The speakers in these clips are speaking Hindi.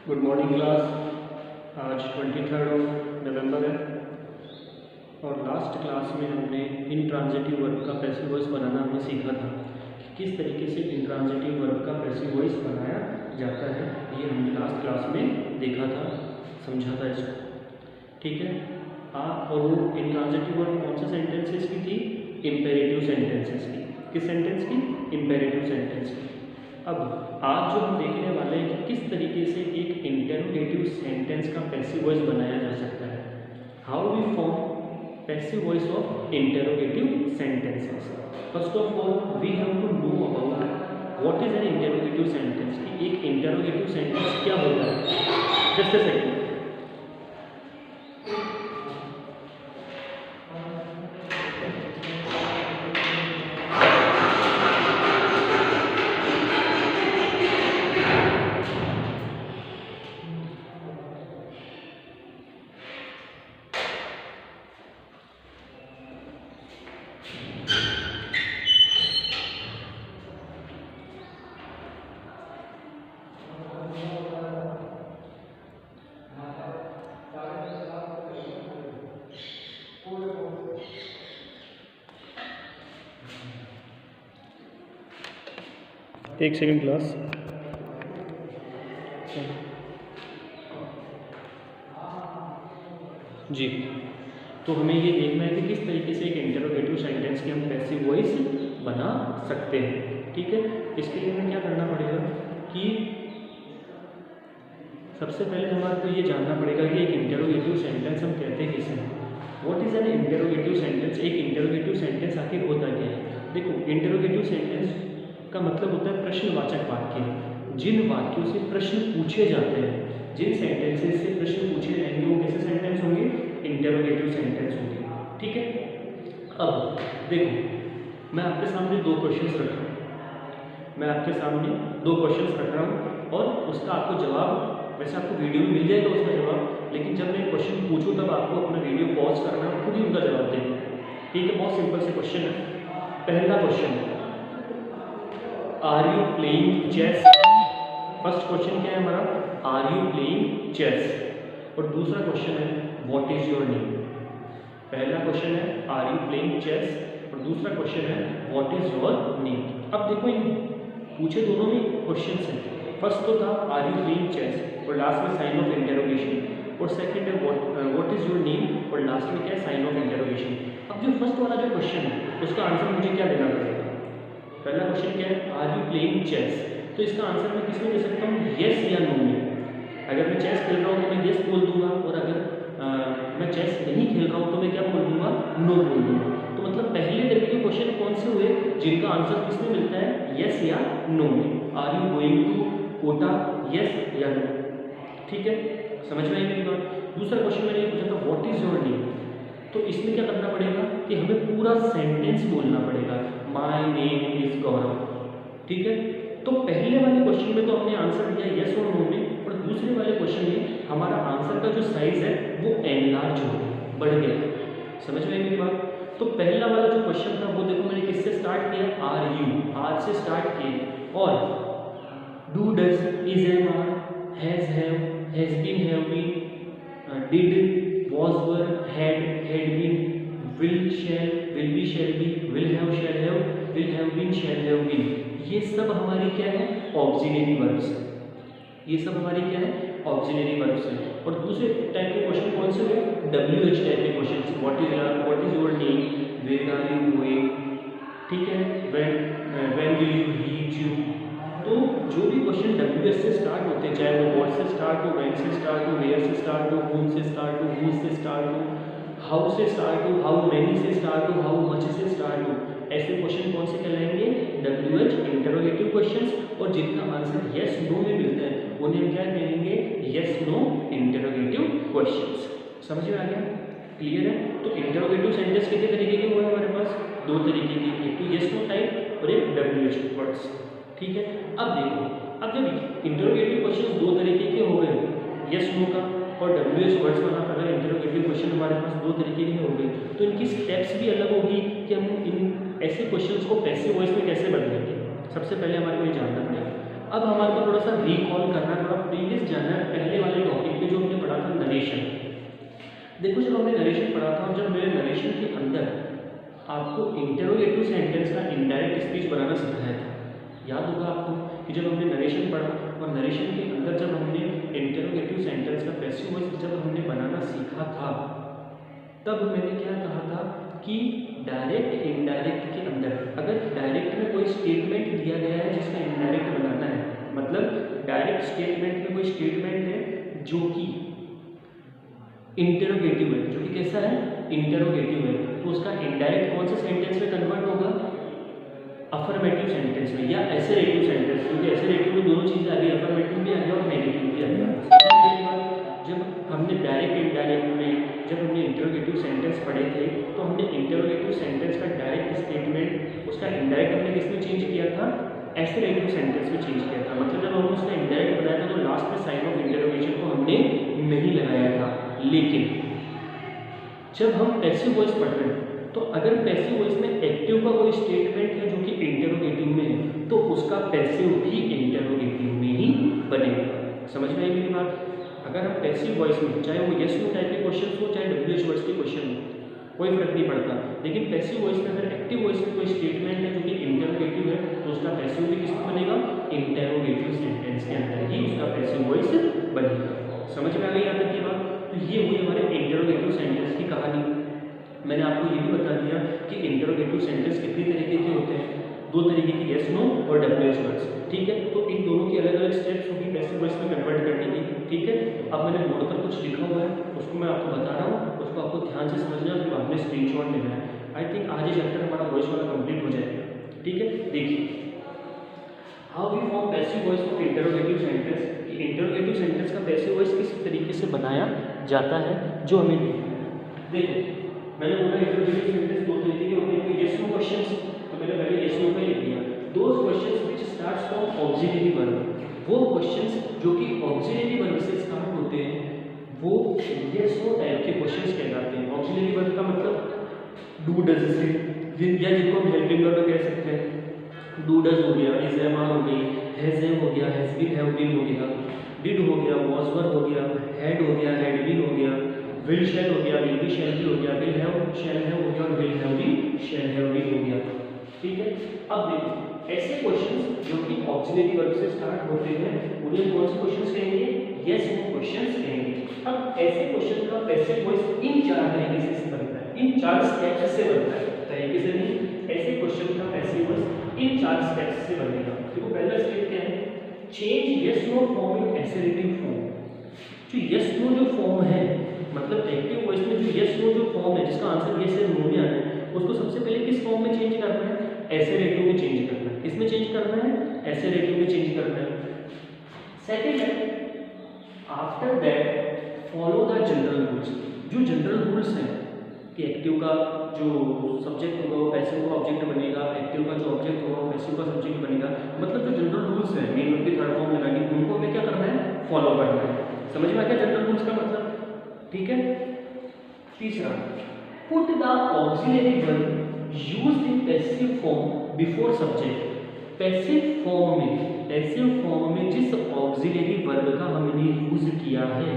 Good morning class. आज 23 नवंबर है और लास्ट क्लास में हमने इंट्रांजिटिव वर्ब का पैसिव वॉइस बनाना हमने सीखा था कि किस तरीके से इंट्रांजिटिव वर्ब का पैसिव वॉइस बनाया जाता है। ये हमने लास्ट क्लास में देखा था, समझा था इसको, ठीक है। और वो इंट्रांजिटिव वर्ब कौन से सेंटेंसेस की थी? इम्पेरेटिव सेंटेंसेस की। किस सेंटेंस की? इम्पेरेटिव सेंटेंस की। अब आज जो हम देखने वाले हैं कि किस तरीके से एक इंटरोगेटिव सेंटेंस का पैसिव वॉइस बनाया जा सकता है। How we form passive voice of interrogative sentences. First of all we have to know about what is an interrogative sentence. कि एक इंटरोगेटिव सेंटेंस क्या होता है। Just a second. एक सेकंड क्लास। जी, तो हमें ये देखना है कि किस तरीके से एक इंटरोगेटिव सेंटेंस की हम पैसिव वॉइस बना सकते हैं, ठीक है। इसके लिए हमें क्या करना पड़ेगा कि सबसे पहले हमारे को ये जानना पड़ेगा कि एक इंटरोगेटिव सेंटेंस हम कहते हैं किसे। What is an interrogative sentence. एक इंटरोगेटिव सेंटेंस आखिर होता क्या है। देखो, इंटरोगेटिव सेंटेंस का मतलब होता है प्रश्नवाचक वाक्य। जिन वाक्यों से प्रश्न पूछे जाते हैं, जिन सेंटेंसेस से प्रश्न पूछे जाएंगे वो कैसे सेंटेंस होंगे? इंटरोगेटिव सेंटेंस होंगे, ठीक है। अब देखो, मैं आपके सामने दो क्वेश्चंस रख रहा हूँ। मैं आपके सामने दो क्वेश्चंस रख रहा हूँ और उसका आपको जवाब, वैसे आपको वीडियो में मिल जाएगा उसका जवाब, लेकिन जब मैं क्वेश्चन पूछूँ तब आपको अपना वीडियो पॉज करना है, खुद ही उनका जवाब देना, ठीक है। बहुत सिंपल से क्वेश्चन है। पहला क्वेश्चन है, are you playing chess. First question क्या है हमारा? Are you playing chess. और दूसरा क्वेश्चन है, व्हाट इज योर नेम। पहला क्वेश्चन है आर यू प्लेइंग चेस और दूसरा क्वेश्चन है व्हाट इज योर नेम। अब देखो, इन पूछे दोनों में क्वेश्चन है। फर्स्ट तो था आर यू प्लेइंग चेस और लास्ट में साइन ऑफ इंटरोगेशन, और सेकंड है व्हाट इज योर नेम और लास्ट में क्या है? Sign of interrogation. अब जो फर्स्ट वाला जो क्वेश्चन है उसका आंसर मुझे क्या देना पड़ेगा? पहला क्वेश्चन क्या है? Are you playing chess. तो इसका आंसर मैं किसमें दे सकता हूँ? येस या नो में। अगर मैं चेस खेल रहा हूँ तो मैं येस बोल दूंगा, और अगर मैं चेस नहीं खेल रहा हूँ तो मैं क्या बोल दूंगा? नो बोल दूंगा। तो मतलब पहले तरीके के क्वेश्चन कौन से हुए जिनका आंसर किसमें मिलता है? येस या नो में। Are you going to Kota, yes या नो, ठीक है। समझ में आई मेरी बात। दूसरा क्वेश्चन मैंने ये पूछा था व्हाट इज योर नेम। तो इसमें क्या करना पड़ेगा कि हमें पूरा सेंटेंस बोलना पड़ेगा, माय नेम इज गौरव, ठीक है। तो पहले वाले क्वेश्चन में तो हमने आंसर दिया येस और नो में, और दूसरे वाले क्वेश्चन में हमारा आंसर का जो साइज है वो एनलार्ज हो गया, बढ़ गया। समझ में आई मेरी बात। तो पहला वाला जो क्वेश्चन था वो देखो मैंने किससे स्टार्ट किया? आर यू, आर से स्टार्ट किए, और do, does, is, am, are, has been, have been, did, was, were, had been, will, shall, will be, shall be, will have been, shall have been। ये सब हमारी क्या है? Auxiliary verbs. ये सब हमारी क्या है? ऑक्सिलरी वर्ब्स है। और दूसरे टाइप के क्वेश्चन कौन से हुए? WH टाइप के question. What is your name, where are you going, ठीक है, when will you reach you. तो जो भी क्वेश्चन WH से स्टार्ट होते हैं, चाहे वो व्हाट से स्टार्ट हो, व्हेन से स्टार्ट हो, वेयर से स्टार्ट हो, whom से स्टार्ट हो, whose से स्टार्ट हो, हाउ से स्टार्ट हो, हाउ मेनी से स्टार्ट हो, हाउ मच से स्टार्ट हो, ऐसे क्वेश्चन कौन से कहलाएंगे? WH interrogative questions. और जिनका आंसर येस नो में मिलता है उन्हें हम क्या कहेंगे? Yes no interrogative questions. समझ में आ गया? क्लियर है। तो इंटरोगेटिव सेंटेंस कितने तरीके के हुए हमारे पास? दो तरीके के, एक तो येस नो टाइप और एक WH वर्ड्स, ठीक है। अब देखो, अब जब इंटरोगेटिव क्वेश्चन दो तरीके के हो गए, येस नो का और WH वर्ड्स वाला अगर इंटरोगेटिव क्वेश्चन हमारे पास दो तरीके के हो गए, तो इनकी स्टेप्स भी अलग होगी कि हम इन ऐसे क्वेश्चंस को पैसिव वॉइस में कैसे बदलेंगे। सबसे पहले हमारे को ये जानना पड़ेगा अब हमारे को थोड़ा सा रिकॉल करना है, थोड़ा प्रीवियस जाना है पहले वाले टॉपिक पे जो हमने पढ़ा था नरेशन। देखो जब हमने नरेशन पढ़ा था, जब मैंने नरेशन के अंदर आपको इंटरोगेटिव सेंटेंस का इनडायरेक्ट स्पीच बनाना सिखाया था, याद होगा आपको कि जब हमने नरेशन पढ़ा और नरेशन के अंदर जब हमने इंटरोगेटिव सेंटेंस का पैसिव वॉइस जब हमने बनाना सीखा था, तब मैंने क्या कहा था कि डायरेक्ट इनडायरेक्ट के अंदर अगर डायरेक्ट में कोई स्टेटमेंट दिया गया है जिसका इनडायरेक्ट बनाना है, मतलब डायरेक्ट स्टेटमेंट में कोई स्टेटमेंट है जो कि इंटरोगेटिव है, जो कि कैसा है, इंटरोगेटिव है, तो उसका इनडायरेक्ट कौन से सेंटेंस में कन्वर्ट होगा, अफर्मेटिव सेंटेंस में या एसरेटिव सेंटेंस, क्योंकि एसरेटिव में दोनों चीज़ें आ गई, अफर्मेटिव भी आ गया और नेगेटिव भी आ गया। जब हमने डायरेक्ट इनडायरेक्ट में जब हमने इंटरोगेटिव सेंटेंस पढ़े थे, तो हमने इंटरोगेटिव सेंटेंस का डायरेक्ट स्टेटमेंट उसका इनडायरेक्ट हमने किसमें चेंज किया था, एसरेटिव सेंटेंस में चेंज किया था। मतलब जब हमने उसका इनडायरेक्ट बनाया था तो लास्ट में साइन ऑफ इंटरोगेशन को हमने नहीं लगाया था। लेकिन जब हम पैसिव वॉइस पढ़ रहे हैं, तो अगर पैसिव वॉइस में एक्टिव का कोई स्टेटमेंट है जो कि इंटरोगेटिव में है, तो उसका पैसिव भी इंटरोगेटिव में ही बनेगा। समझ में आई मेरी बात? अगर हम पैसिव वॉइस में, चाहे वो यस नो टाइप के क्वेश्चन हो, चाहे WH वर्ड्स के क्वेश्चन हो, कोई फर्क नहीं पड़ता, लेकिन पैसिव वॉइस में अगर एक्टिव वॉइस में कोई स्टेटमेंट है जो कि इंटरोगेटिव है, तो उसका पैसिव भी किसमें बनेगा, इंटरोगेटिव सेंटेंस के अंदर ही उसका पैसिव वॉइस बनेगा। समझ में आ गई यहाँ तक की बात? तो ये हुई हमारे इंटरोगेटिव सेंटेंस की कहानी। मैंने आपको ये भी बता दिया कि इंटरोगेटिव सेंटेंस कितनी तरीके के होते हैं, 2 तरीके की, यस नो और WH वर्ड्स। ठीक है, तो इन दोनों की अलग अलग स्टेप्स होगी पैसिव वॉइस में कन्वर्ट करने की। ठीक है, अब मैंने बोर्ड पर कुछ लिखा हुआ है, उसको मैं आपको बता रहा हूँ, उसको आपको ध्यान से समझना, फिर आपने स्क्रीनशॉट लेना है। आई थिंक आज ये चैप्टर हमारा वॉइस वाला कंप्लीट हो जाएगा। ठीक है, देखिए how we form passive voice of interrogative sentence. Interrogative sentence का पैसिव वॉइस किस तरीके से बनाया जाता है जो हमें देखो, मैंने बोला इंटरोगेटिव सेंटेंस 2 तरीके के होते हैं, यस नो क्वेश्चंस, तो मैंने पहले यस नो पे लिख दिया, those questions which starts from auxiliary verb, वो क्वेश्चंस जो कि ऑक्सिलरी वर्ब से स्टार्ट होते हैं वो यस नो टाइप के क्वेश्चंस कहलाते हैं। ऑक्सिलरी वर्ब का मतलब डू डज से, या जिनको हम हेल्पिंग वर्ब कह सकते हैं, डू डज हो गया, इज एम आर हो गई, हैज एम हो गया, हैज बीन हैव बीन हो गया, डिड हो गया, वाज वर हो गया, हैड हो गया, हैड बीन हो गया, विल शैल हो गया, विल बी शैल भी हो गया, विल हैव शैल हैव हो गया और will have be shall have be हो गया। ठीक है, अब देखो ऐसे क्वेश्चंस जो कि ऑक्सिलरी वर्ब से स्टार्ट होते हैं उन्हें कौन से क्वेश्चंस कहेंगे, यस नो क्वेश्चंस कहेंगे। अब ऐसे क्वेश्चन का पैसिव वॉइस इन 4 तरीके से बनता है, इन 4 स्टेप्स से बनता है, तरीके से नहीं, ऐसे क्वेश्चन का पैसिव वॉइस इन 4 स्टेप्स से बनेगा। देखो पहला स्टेप क्या है, change yes no form in assertive form. जो यस नो जो फॉर्म है, मतलब एक्टिव वॉइस में जो यस नो जो फॉर्म है जिसका आंसर यस या नो में आना है, उसको सबसे पहले किस फॉर्म में चेंज करना है, एसरेटिव में चेंज करना है। किसमें चेंज करना है, एसरेटिव में चेंज करना है। सेकंड है, after that follow the general rules. जो जनरल रूल्स हैं कि एक्टिव का जो सब्जेक्ट होगा वो पैसिव का ऑब्जेक्ट बनेगा, एक्टिव का जो ऑब्जेक्ट होगा वो पैसिव का सब्जेक्ट बनेगा, मतलब जो जनरल रूल्स हैं मेन वर्ब की थर्ड फॉर्म लगानी, उनको हमें क्या करना है, फॉलो करना है। समझ में आ गया जनरल रूल्स का मतलब? ठीक है, तीसरा, put the auxiliary verb used in passive form before subject. Passive form में जिस ऑक्सिलरी वर्ब का हमने यूज किया है,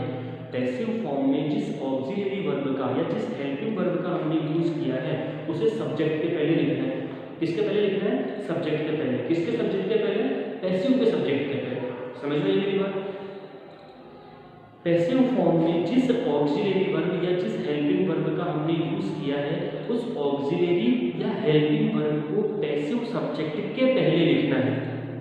पैसिव फॉर्म में जिस ऑक्सिलरी वर्ब का या जिस हेल्पिंग वर्ब का हमने यूज किया है उसे सब्जेक्ट के पहले लिखना है। किसके पहले लिखना है, सब्जेक्ट के पहले। किसके सब्जेक्ट के पहले, पैसिव के सब्जेक्ट के पहले। समझ में आई मेरी बात? पैसिव फॉर्म में जिस ऑक्सिलरी वर्ब या जिस हेल्पिंग वर्ब का हमने यूज किया है उस ऑक्सिलरी या हेल्पिंग वर्ब को पैसिव सब्जेक्ट के पहले लिखना है।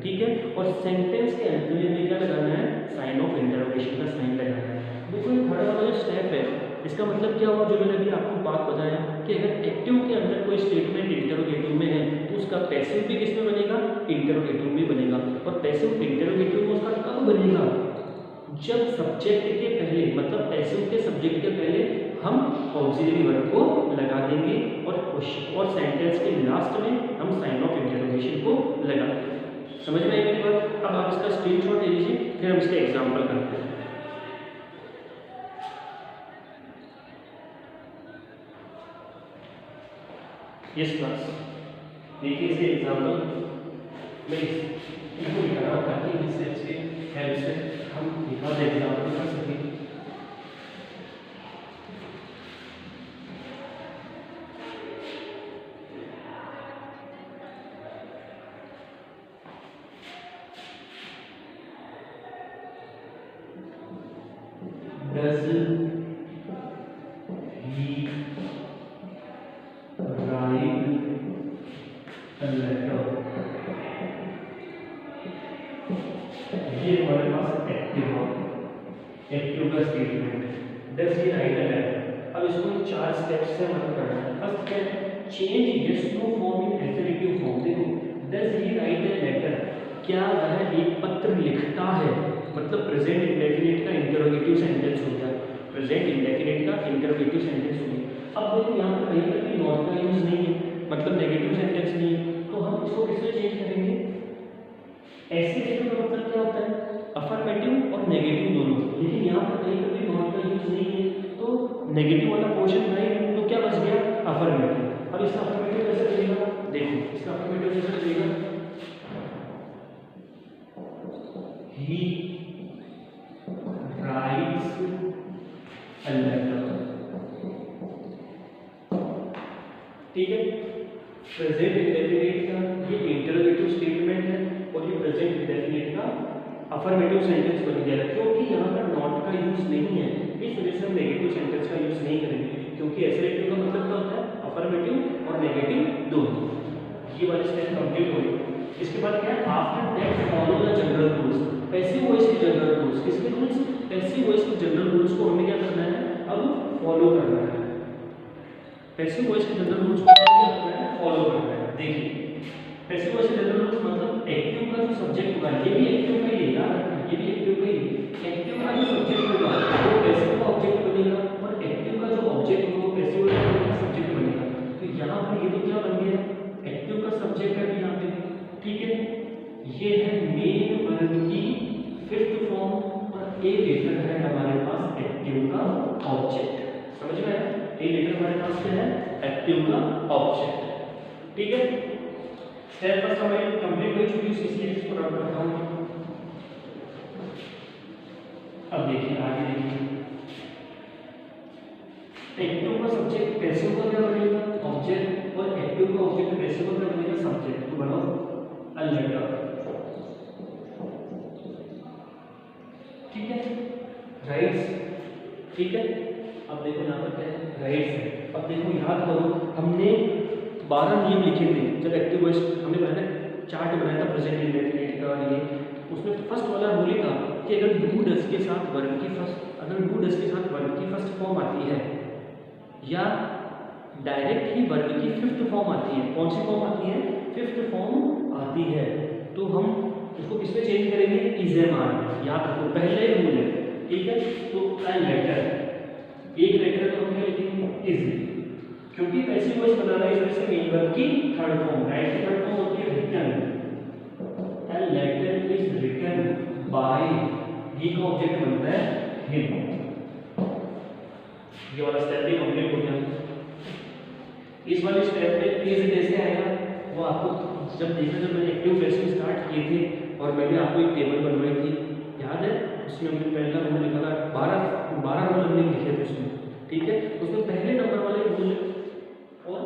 ठीक है, और सेंटेंस के अंत में हमें क्या लगाना है, साइन ऑफ इंटरोगेशन का साइन लगाना है। देखो ये थर्ड वाला जो स्टेप है इसका मतलब क्या हुआ, जो मैंने अभी आपको बात बताया कि अगर एक्टिव के अंदर कोई स्टेटमेंट इंटरोगेटिव में है तो उसका पैसिव भी किसमें बनेगा, इंटरोगेटिव में बनेगा। और पैसिव इंटरोगेटिव में उसका कब बनेगा, जब सब्जेक्ट के पहले, मतलब पैसिव के सब्जेक्ट के पहले हम ऑक्सिलरी वर्ब को लगा देंगे और सेंटेंस के लास्ट में हम साइन ऑफ इंटरोगेशन को लगा देंगे। समझ में आई मेरी बात? अब आप इसका स्क्रीनशॉट ले लीजिए, फिर हम इसका एग्जांपल करते हैं। यस क्लास, देखिए इसके एग्जांपल मैं इसको लिखा पड़ा ताकि इस स्टेप्स के हेल्प से हम एक और एग्जाम्पल कर सकें। Does he write a letter? ये हमारे पास एक्टिव का स्टेटमेंट है। Does he write a letter? अब इसको 4 स्टेप्स से हमें करना है। फर्स्ट है change yes no form in assertive form. देखो does he write a letter, क्या वह एक पत्र लिखता है, मतलब प्रेजेंट इंडेफिनिट का इंटरोगेटिव सेंटेंस हो गया, प्रेजेंट इंडेफिनिट का इंटरोगेटिव सेंटेंस हो गया। अब देखो यहाँ पर कहीं पर भी नॉट का यूज नहीं है, मतलब नेगेटिव सेंटेंस नहीं है, तो हम इसको किससे चेंज करेंगे? एसरेटिव का मतलब क्या होता है? अफर्मेटिव और नेगेटिव दोनों। लेकिन यहाँ पर कहीं पर भी नॉट का यूज नहीं है, तो नेगेटिव वाला पोर्शन नहीं, तो क्या बच गया? अफर्मेटिव। अब इसका अफर्मेटिव कैसे बनेगा? देखो इसका अफर्मेटिव कैसे बनेगा? He writes a letter। ठीक है, प्रेजेंट इंडेफिनिट का ये इंटरोगेटिव स्टेटमेंट है और ये प्रेजेंट इंडेफिनिट का अफर्मेटिव सेंटेंस बन गया है। क्योंकि यहाँ पर नॉट का यूज नहीं है, इस वजह से हम नेगेटिव सेंटेंस का यूज नहीं करेंगे, क्योंकि एसरेटिव का मतलब क्या होता है? अफर्मेटिव और नेगेटिव दोनों। ये वाली स्टेप कंप्लीट हो गई। इसके बाद क्या है? After that follow the general rules. Passive voice के जनरल रूल्स, किसके रूल्स? पैसिव वॉइस के जनरल रूल्स को हमें क्या करना है? अब फॉलो करना है। पैसिव वॉइस के जनरल रूल्स को क्या करना है? फॉलो करना है। देखिए पैसिव वॉइस के जनरल रूल्स मतलब एक्टिव का जो सब्जेक्ट होगा, ये भी एक्टिव का ही है यार, ये भी एक्टिव का ही। एक्टिव का जो सब्जेक्ट होगा वो पैसिव का ऑब्जेक्ट बनेगा, और एक्टिव का जो ऑब्जेक्ट होगा वो पैसिव का सब्जेक्ट बनेगा। तो यहाँ पर ये तो क्या बन गया? एक्टिव का सब्जेक्ट है यहाँ पे, ठीक है। ये है मेन वर्ब की फिफ्थ फॉर्म, और ए लेटर है हमारे पास एक्टिव का ऑब्जेक्ट। समझ में आया? ए लेटर हमारे पास क्या है? एक्टिव का ऑब्जेक्ट। ठीक है, स्टेप फर्स्ट हमारी कंप्लीट हो चुकी है, इसलिए इसको रब करता हूँ। अब देखिए आगे देखिए, एक्टिव का सब्जेक्ट पैसिव का क्या बनेगा? ऑब्जेक्ट, और एक्टिव का ऑब्जेक्ट पैसिव का क्या बनेगा? सब्जेक्ट। तो बनाओ अ लेटर। ठीक है, राइट्स। ठीक है, अब देखो यहाँ पर क्या है? राइट्स है। अब देखो याद करो, हमने 12 नियम लिखे थे जब एक्टिव वॉइस हमने बनाया, चार्ट बनाया था प्रेजेंट इंडेफिनिट का। ये उसमें फर्स्ट वाला रूल था कि अगर डू डज के साथ वर्ब की फर्स्ट, अगर डू डज के साथ वर्ब की फर्स्ट फॉर्म आती है, या डायरेक्ट ही वर्ब की फिफ्थ फॉर्म आती है। कौन सी फॉर्म आती है? फिफ्थ फॉर्म आती है, तो हम उसको किस में चेंज करेंगे? इज ए मान। याद रखो पहले रूल है, ठीक है। तो अ लेटर, एक लेटर तो हम क्या लिखेंगे? इज, क्योंकि पैसिव वॉइस बनाना है, इस वजह से मेन वर्ब की थर्ड फॉर्म, राइट की थर्ड फॉर्म होती है written. A letter is written by, he का ऑब्जेक्ट बनता है हिम। ये वाला स्टेप भी कंप्लीट हो गया। इस वाले स्टेप में इज कैसे आएगा वो आपको जब देखा, जब मैंने एक्टिव पैसिव स्टार्ट किए थे और मैंने आपको एक टेबल बनवाई थी, याद है? उसमें हमने पहला रूल लिखा था, 12 रूल हमने लिखे थे उसमें, ठीक है। उसमें पहले नंबर वाले रूल और